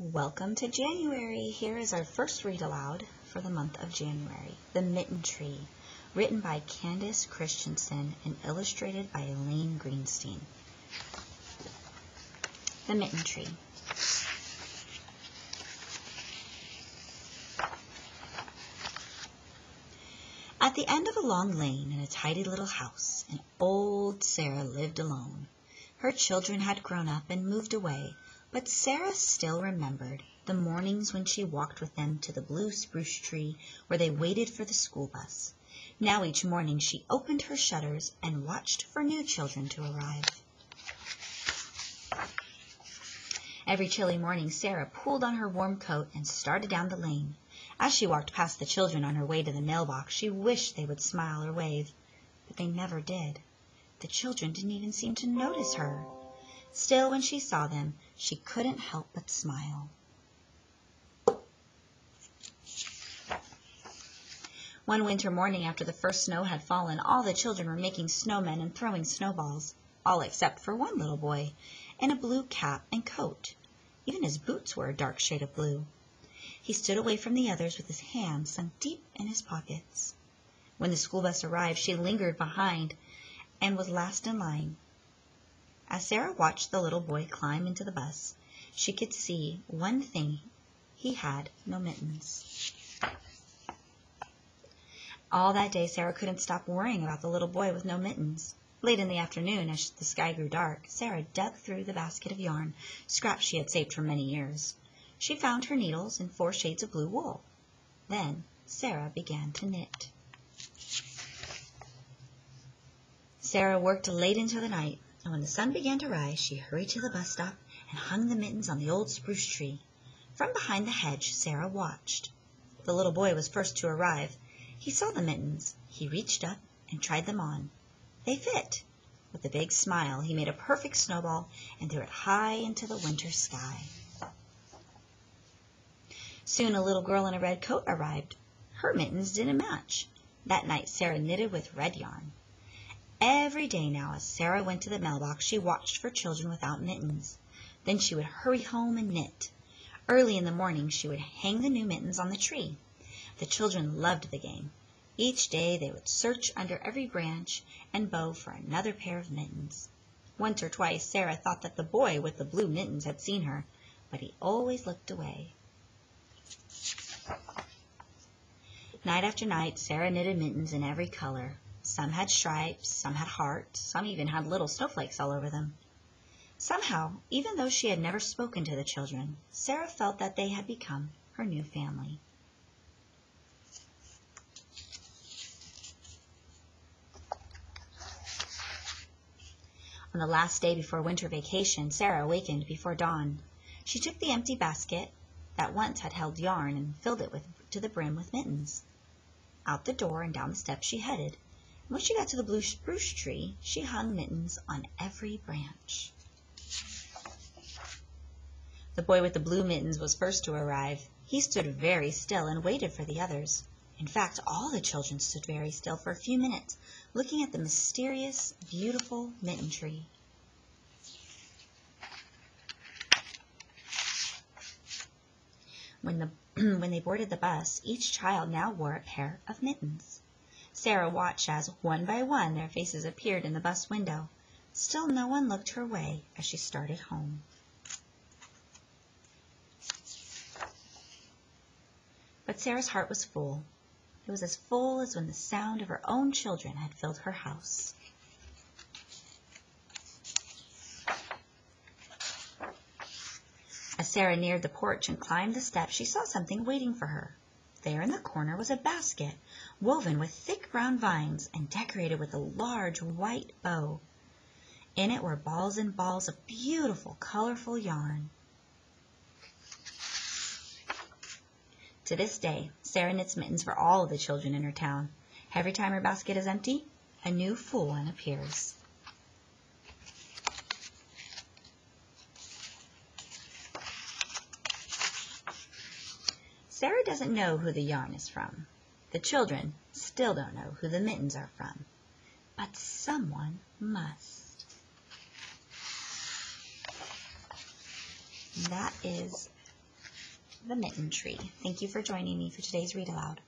Welcome to January. Here is our first read aloud for the month of January. The Mitten Tree, written by Candace Christiansen and illustrated by Elaine Greenstein. The Mitten Tree. At the end of a long lane in a tidy little house, an old Sarah lived alone. Her children had grown up and moved away, but Sarah still remembered the mornings when she walked with them to the blue spruce tree where they waited for the school bus. Now each morning she opened her shutters and watched for new children to arrive. Every chilly morning Sarah pulled on her warm coat and started down the lane. As she walked past the children on her way to the mailbox, she wished they would smile or wave, but they never did. The children didn't even seem to notice her. Still, when she saw them, she couldn't help but smile. One winter morning after the first snow had fallen, all the children were making snowmen and throwing snowballs, all except for one little boy, in a blue cap and coat. Even his boots were a dark shade of blue. He stood away from the others with his hands sunk deep in his pockets. When the school bus arrived, she lingered behind and was last in line. As Sarah watched the little boy climb into the bus, she could see one thing: he had no mittens. All that day Sarah couldn't stop worrying about the little boy with no mittens. Late in the afternoon, as the sky grew dark, Sarah dug through the basket of yarn, scraps she had saved for many years. She found her needles and 4 shades of blue wool. Then Sarah began to knit. Sarah worked late into the night, and when the sun began to rise, she hurried to the bus stop and hung the mittens on the old spruce tree. From behind the hedge, Sarah watched. The little boy was first to arrive. He saw the mittens. He reached up and tried them on. They fit. With a big smile, he made a perfect snowball and threw it high into the winter sky. Soon a little girl in a red coat arrived. Her mittens didn't match. That night Sarah knitted with red yarn. Every day now, as Sarah went to the mailbox, she watched for children without mittens. Then she would hurry home and knit. Early in the morning, she would hang the new mittens on the tree. The children loved the game. Each day they would search under every branch and bough for another pair of mittens. Once or twice Sarah thought that the boy with the blue mittens had seen her, but he always looked away. Night after night, Sarah knitted mittens in every color. Some had stripes, some had hearts, some even had little snowflakes all over them. Somehow, even though she had never spoken to the children, Sarah felt that they had become her new family. On the last day before winter vacation, Sarah awakened before dawn. She took the empty basket that once had held yarn and filled it to the brim with mittens. Out the door and down the steps she headed. When she got to the blue spruce tree, she hung mittens on every branch. The boy with the blue mittens was first to arrive. He stood very still and waited for the others. In fact, all the children stood very still for a few minutes, looking at the mysterious, beautiful mitten tree. When they boarded the bus, each child now wore a pair of mittens. Sarah watched as, one by one, their faces appeared in the bus window. Still no one looked her way as she started home. But Sarah's heart was full. It was as full as when the sound of her own children had filled her house. As Sarah neared the porch and climbed the steps, she saw something waiting for her. There in the corner was a basket, woven with thick brown vines and decorated with a large white bow. In it were balls and balls of beautiful, colorful yarn. To this day, Sarah knits mittens for all of the children in her town. Every time her basket is empty, a new full one appears. Sarah doesn't know who the yarn is from. The children still don't know who the mittens are from. But someone must. That is the Mitten Tree. Thank you for joining me for today's Read Aloud.